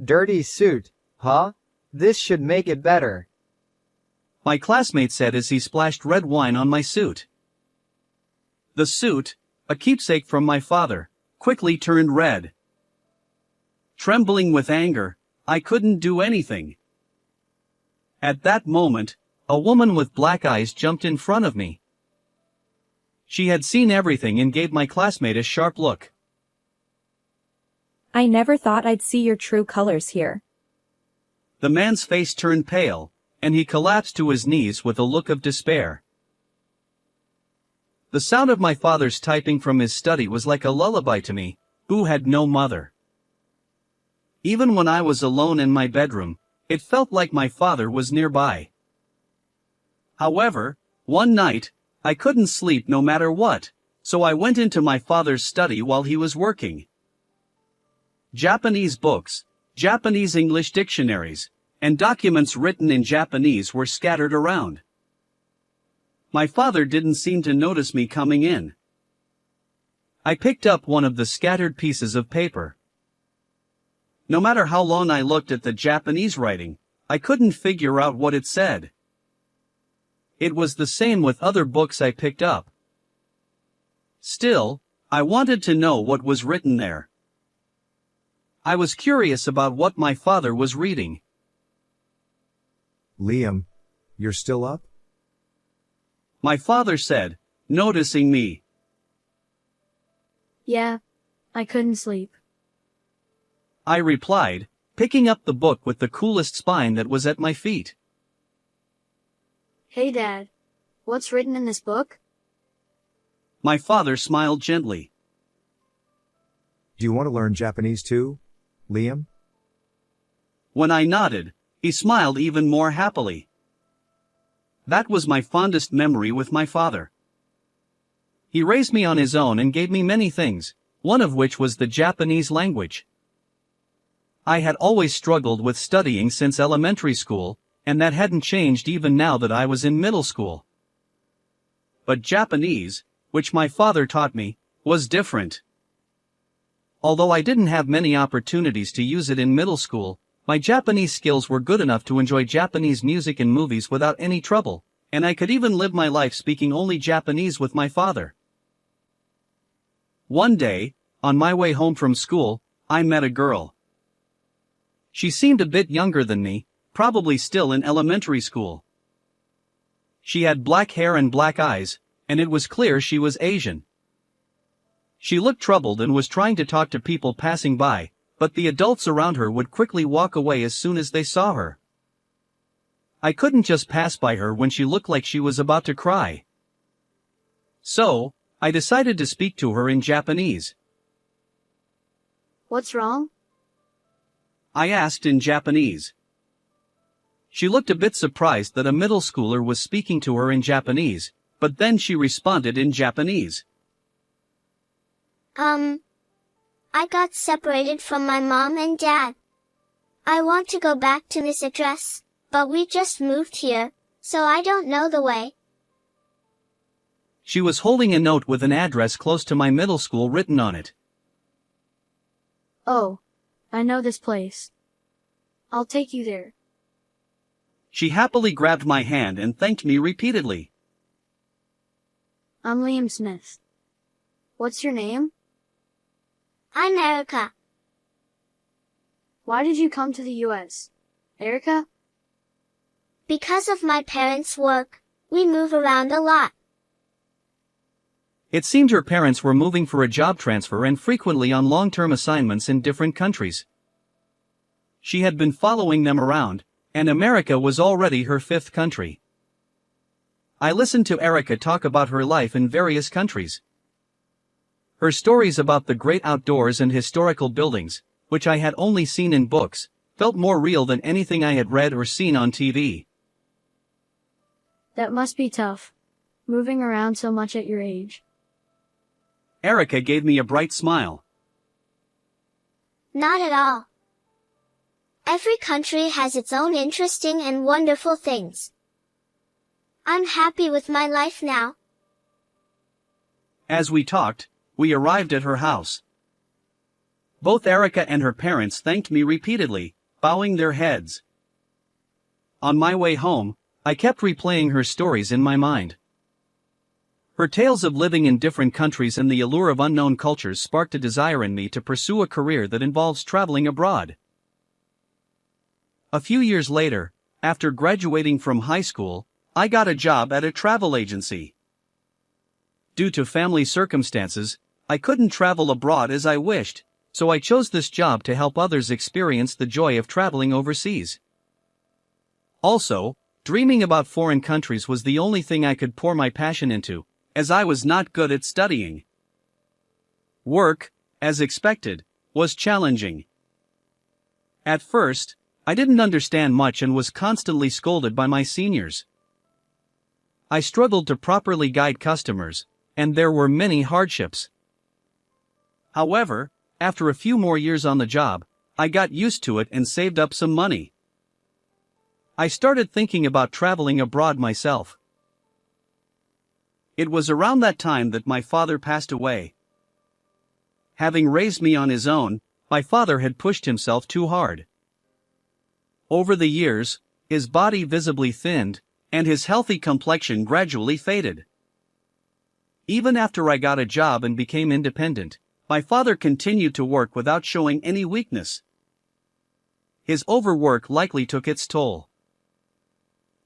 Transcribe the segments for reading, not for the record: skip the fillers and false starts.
Dirty suit, huh? This should make it better. My classmate said as he splashed red wine on my suit. The suit, a keepsake from my father, quickly turned red. Trembling with anger, I couldn't do anything. At that moment, a woman with black eyes jumped in front of me. She had seen everything and gave my classmate a sharp look. I never thought I'd see your true colors here. The man's face turned pale, and he collapsed to his knees with a look of despair. The sound of my father's typing from his study was like a lullaby to me, who had no mother. Even when I was alone in my bedroom, it felt like my father was nearby. However, one night, I couldn't sleep no matter what, so I went into my father's study while he was working. Japanese books, Japanese English dictionaries, and documents written in Japanese were scattered around. My father didn't seem to notice me coming in. I picked up one of the scattered pieces of paper. No matter how long I looked at the Japanese writing, I couldn't figure out what it said. It was the same with other books I picked up. Still, I wanted to know what was written there. I was curious about what my father was reading. Liam, you're still up? My father said, noticing me. Yeah, I couldn't sleep. I replied, picking up the book with the coolest spine that was at my feet. Hey Dad, what's written in this book? My father smiled gently. Do you want to learn Japanese too, Liam? When I nodded, he smiled even more happily. That was my fondest memory with my father. He raised me on his own and gave me many things, one of which was the Japanese language. I had always struggled with studying since elementary school, and that hadn't changed even now that I was in middle school. But Japanese, which my father taught me, was different. Although I didn't have many opportunities to use it in middle school, my Japanese skills were good enough to enjoy Japanese music and movies without any trouble, and I could even live my life speaking only Japanese with my father. One day, on my way home from school, I met a girl. She seemed a bit younger than me, probably still in elementary school. She had black hair and black eyes, and it was clear she was Asian. She looked troubled and was trying to talk to people passing by, but the adults around her would quickly walk away as soon as they saw her. I couldn't just pass by her when she looked like she was about to cry. So, I decided to speak to her in Japanese. What's wrong? I asked in Japanese. She looked a bit surprised that a middle schooler was speaking to her in Japanese, but then she responded in Japanese. I got separated from my mom and dad. I want to go back to this address, but we just moved here, so I don't know the way. She was holding a note with an address close to my middle school written on it. Oh, I know this place. I'll take you there. She happily grabbed my hand and thanked me repeatedly. I'm Liam Smith. What's your name? I'm Erica. Why did you come to the US? Erica? Because of my parents' work, we move around a lot. It seemed her parents were moving for a job transfer and frequently on long-term assignments in different countries. She had been following them around, and America was already her fifth country. I listened to Erica talk about her life in various countries. Her stories about the great outdoors and historical buildings, which I had only seen in books, felt more real than anything I had read or seen on TV. That must be tough, moving around so much at your age. Erica gave me a bright smile. Not at all. Every country has its own interesting and wonderful things. I'm happy with my life now. As we talked, we arrived at her house. Both Erica and her parents thanked me repeatedly, bowing their heads. On my way home, I kept replaying her stories in my mind. Her tales of living in different countries and the allure of unknown cultures sparked a desire in me to pursue a career that involves traveling abroad. A few years later, after graduating from high school, I got a job at a travel agency. Due to family circumstances, I couldn't travel abroad as I wished, so I chose this job to help others experience the joy of traveling overseas. Also, dreaming about foreign countries was the only thing I could pour my passion into, as I was not good at studying. Work, as expected, was challenging. At first, I didn't understand much and was constantly scolded by my seniors. I struggled to properly guide customers, and there were many hardships. However, after a few more years on the job, I got used to it and saved up some money. I started thinking about traveling abroad myself. It was around that time that my father passed away. Having raised me on his own, my father had pushed himself too hard. Over the years, his body visibly thinned, and his healthy complexion gradually faded. Even after I got a job and became independent, my father continued to work without showing any weakness. His overwork likely took its toll.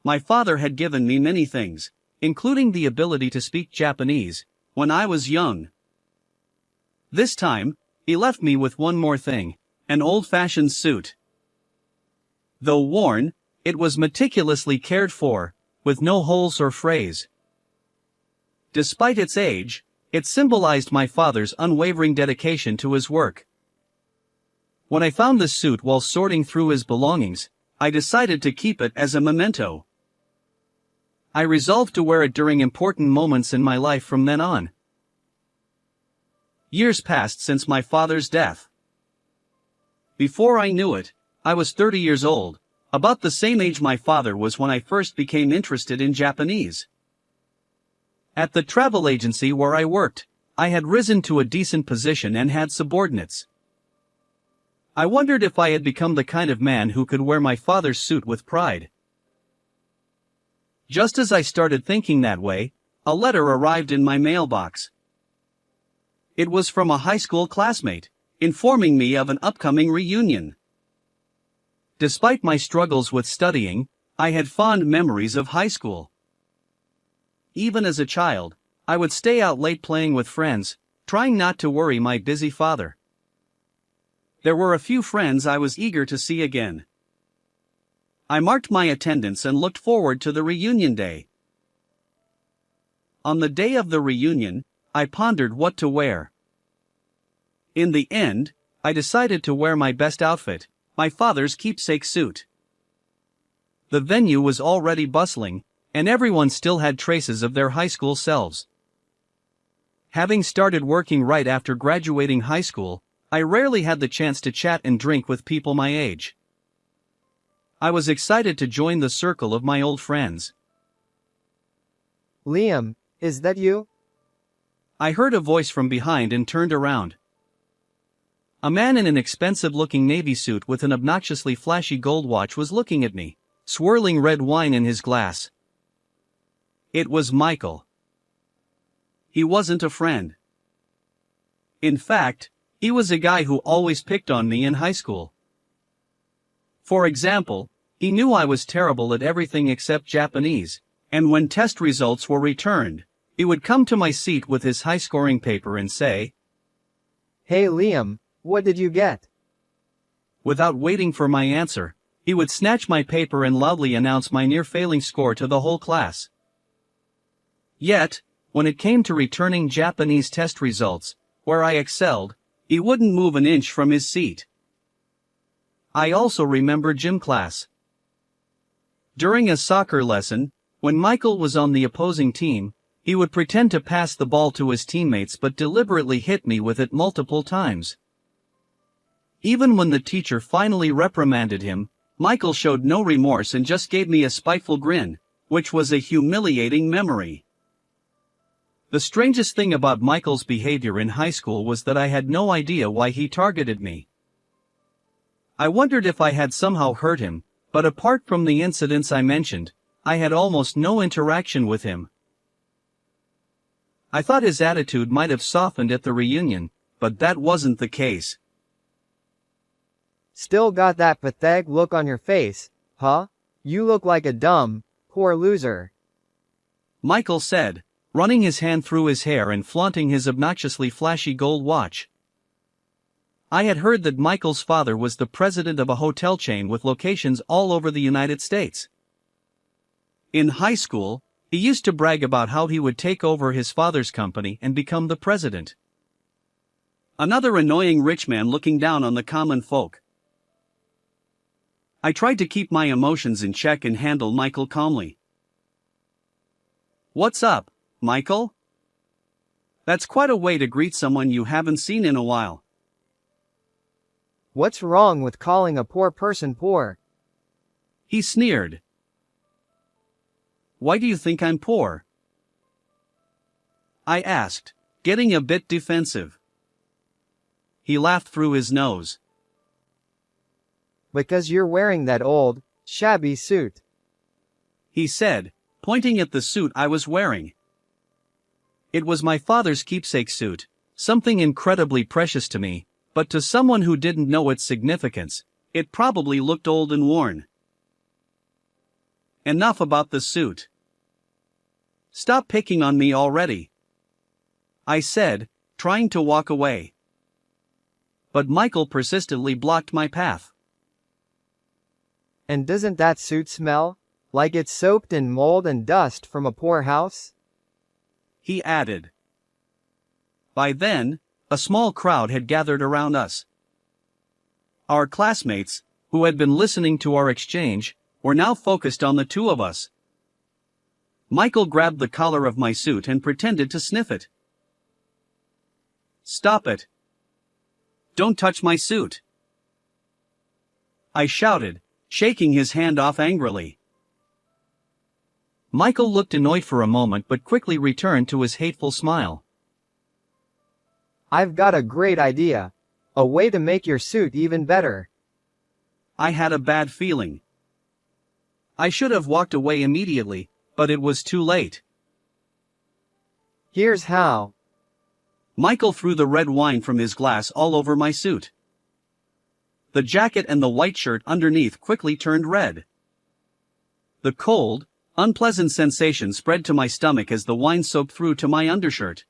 My father had given me many things, including the ability to speak Japanese, when I was young. This time, he left me with one more thing, an old-fashioned suit. Though worn, it was meticulously cared for, with no holes or frays. Despite its age, it symbolized my father's unwavering dedication to his work. When I found the suit while sorting through his belongings, I decided to keep it as a memento. I resolved to wear it during important moments in my life from then on. Years passed since my father's death. Before I knew it, I was 30 years old, about the same age my father was when I first became interested in Japanese. At the travel agency where I worked, I had risen to a decent position and had subordinates. I wondered if I had become the kind of man who could wear my father's suit with pride. Just as I started thinking that way, a letter arrived in my mailbox. It was from a high school classmate, informing me of an upcoming reunion. Despite my struggles with studying, I had fond memories of high school. Even as a child, I would stay out late playing with friends, trying not to worry my busy father. There were a few friends I was eager to see again. I marked my attendance and looked forward to the reunion day. On the day of the reunion, I pondered what to wear. In the end, I decided to wear my best outfit, my father's keepsake suit. The venue was already bustling, and everyone still had traces of their high school selves. Having started working right after graduating high school, I rarely had the chance to chat and drink with people my age. I was excited to join the circle of my old friends. Liam, is that you? I heard a voice from behind and turned around. A man in an expensive-looking navy suit with an obnoxiously flashy gold watch was looking at me, swirling red wine in his glass. It was Michael. He wasn't a friend. In fact, he was a guy who always picked on me in high school. For example, he knew I was terrible at everything except Japanese, and when test results were returned, he would come to my seat with his high-scoring paper and say, "Hey Liam, what did you get?" Without waiting for my answer, he would snatch my paper and loudly announce my near-failing score to the whole class. Yet, when it came to returning Japanese test results, where I excelled, he wouldn't move an inch from his seat. I also remember gym class. During a soccer lesson, when Michael was on the opposing team, he would pretend to pass the ball to his teammates but deliberately hit me with it multiple times. Even when the teacher finally reprimanded him, Michael showed no remorse and just gave me a spiteful grin, which was a humiliating memory. The strangest thing about Michael's behavior in high school was that I had no idea why he targeted me. I wondered if I had somehow hurt him, but apart from the incidents I mentioned, I had almost no interaction with him. I thought his attitude might have softened at the reunion, but that wasn't the case. Still got that pathetic look on your face, huh? You look like a dumb, poor loser. Michael said, running his hand through his hair and flaunting his obnoxiously flashy gold watch. I had heard that Michael's father was the president of a hotel chain with locations all over the United States. In high school, he used to brag about how he would take over his father's company and become the president. Another annoying rich man looking down on the common folk. I tried to keep my emotions in check and handle Michael calmly. "What's up, Michael?" That's quite a way to greet someone you haven't seen in a while. What's wrong with calling a poor person poor? He sneered. "Why do you think I'm poor?" I asked, getting a bit defensive. He laughed through his nose. Because you're wearing that old, shabby suit. He said, pointing at the suit I was wearing. It was my father's keepsake suit, something incredibly precious to me, but to someone who didn't know its significance, it probably looked old and worn. Enough about the suit. Stop picking on me already, I said, trying to walk away. But Michael persistently blocked my path. And doesn't that suit smell like it's soaked in mold and dust from a poor house? He added. By then, a small crowd had gathered around us. Our classmates, who had been listening to our exchange, were now focused on the two of us. Michael grabbed the collar of my suit and pretended to sniff it. "Stop it. Don't touch my suit," I shouted, shaking his hand off angrily. Michael looked annoyed for a moment but quickly returned to his hateful smile. I've got a great idea. A way to make your suit even better. I had a bad feeling. I should have walked away immediately, but it was too late. Here's how. Michael threw the red wine from his glass all over my suit. The jacket and the white shirt underneath quickly turned red. The cold, unpleasant sensation spread to my stomach as the wine soaked through to my undershirt.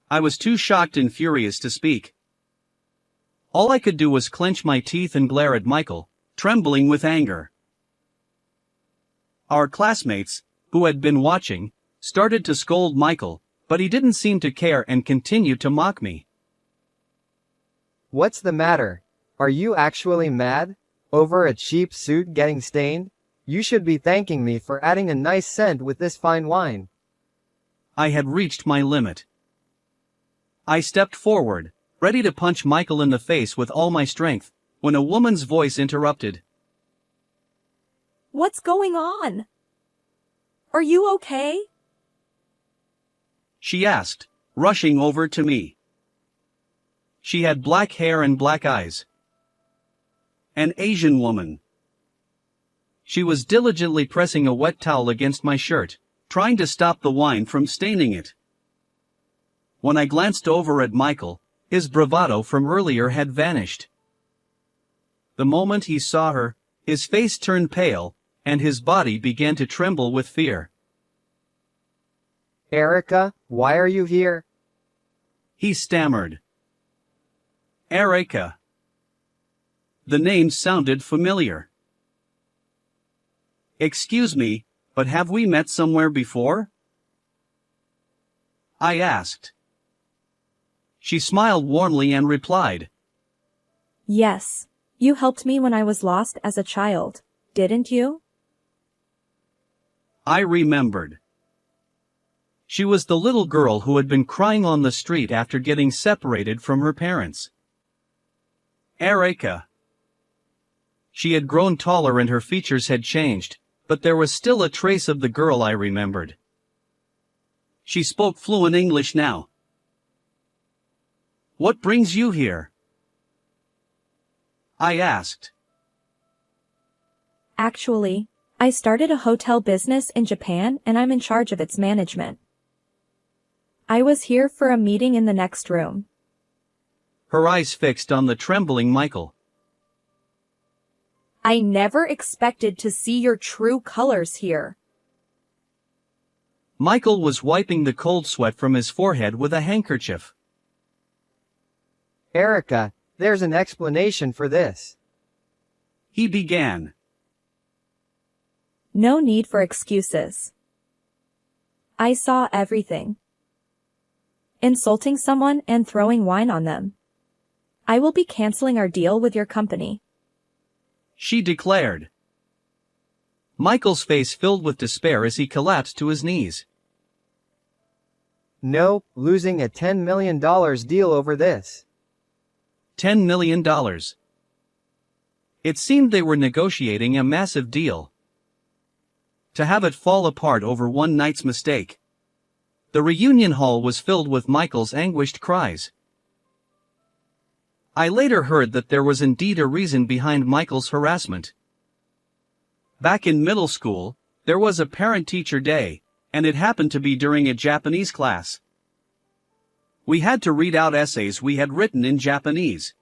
I was too shocked and furious to speak. All I could do was clench my teeth and glare at Michael, trembling with anger. Our classmates, who had been watching, started to scold Michael, but he didn't seem to care and continued to mock me. What's the matter? Are you actually mad? Over a cheap suit getting stained? You should be thanking me for adding a nice scent with this fine wine. I had reached my limit. I stepped forward, ready to punch Michael in the face with all my strength, when a woman's voice interrupted. What's going on? Are you okay? She asked, rushing over to me. She had black hair and black eyes. An Asian woman. She was diligently pressing a wet towel against my shirt, trying to stop the wine from staining it. When I glanced over at Michael, his bravado from earlier had vanished. The moment he saw her, his face turned pale, and his body began to tremble with fear. Erica, why are you here? He stammered. Erica. The name sounded familiar. Excuse me, but have we met somewhere before? I asked. She smiled warmly and replied. Yes. You helped me when I was lost as a child, didn't you? I remembered. She was the little girl who had been crying on the street after getting separated from her parents. Erica. She had grown taller and her features had changed, but there was still a trace of the girl I remembered. She spoke fluent English now. What brings you here? I asked. Actually, I started a hotel business in Japan and I'm in charge of its management. I was here for a meeting in the next room. Her eyes fixed on the trembling Michael. I never expected to see your true colors here. Michael was wiping the cold sweat from his forehead with a handkerchief. Erica, there's an explanation for this. He began. No need for excuses. I saw everything. Insulting someone and throwing wine on them. I will be canceling our deal with your company. She declared. Michael's face filled with despair as he collapsed to his knees. No, losing a $10 million deal over this. $10 million. It seemed they were negotiating a massive deal. To have it fall apart over one night's mistake. The reunion hall was filled with Michael's anguished cries. I later heard that there was indeed a reason behind Michael's harassment. Back in middle school, there was a parent-teacher day, and it happened to be during a Japanese class. We had to read out essays we had written in Japanese.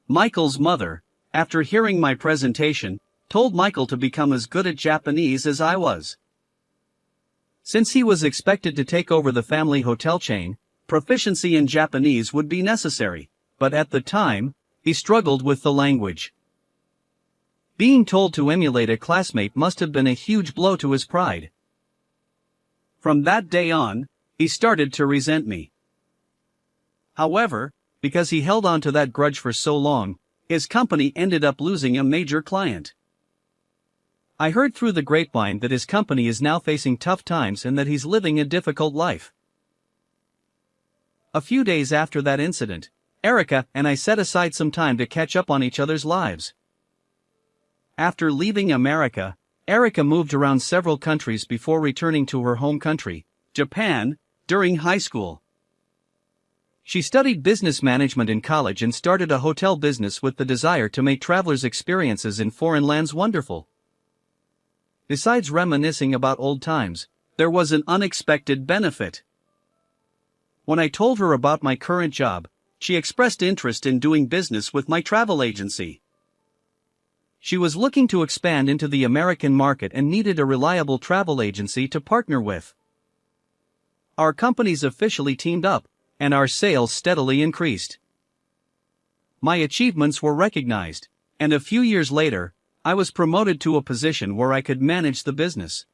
Michael's mother, after hearing my presentation, told Michael to become as good at Japanese as I was. Since he was expected to take over the family hotel chain, proficiency in Japanese would be necessary, but at the time, he struggled with the language. Being told to emulate a classmate must have been a huge blow to his pride. From that day on, he started to resent me. However, because he held on to that grudge for so long, his company ended up losing a major client. I heard through the grapevine that his company is now facing tough times and that he's living a difficult life. A few days after that incident, Erica and I set aside some time to catch up on each other's lives. After leaving America, Erica moved around several countries before returning to her home country, Japan, during high school. She studied business management in college and started a hotel business with the desire to make travelers' experiences in foreign lands wonderful. Besides reminiscing about old times, there was an unexpected benefit. When I told her about my current job, she expressed interest in doing business with my travel agency. She was looking to expand into the American market and needed a reliable travel agency to partner with. Our companies officially teamed up, and our sales steadily increased. My achievements were recognized, and a few years later, I was promoted to a position where I could manage the business.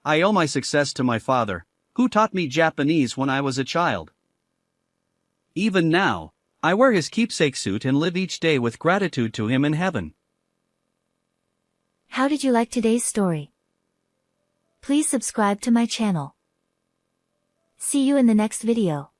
I owe my success to my father, who taught me Japanese when I was a child. Even now, I wear his keepsake suit and live each day with gratitude to him in heaven. How did you like today's story? Please subscribe to my channel. See you in the next video.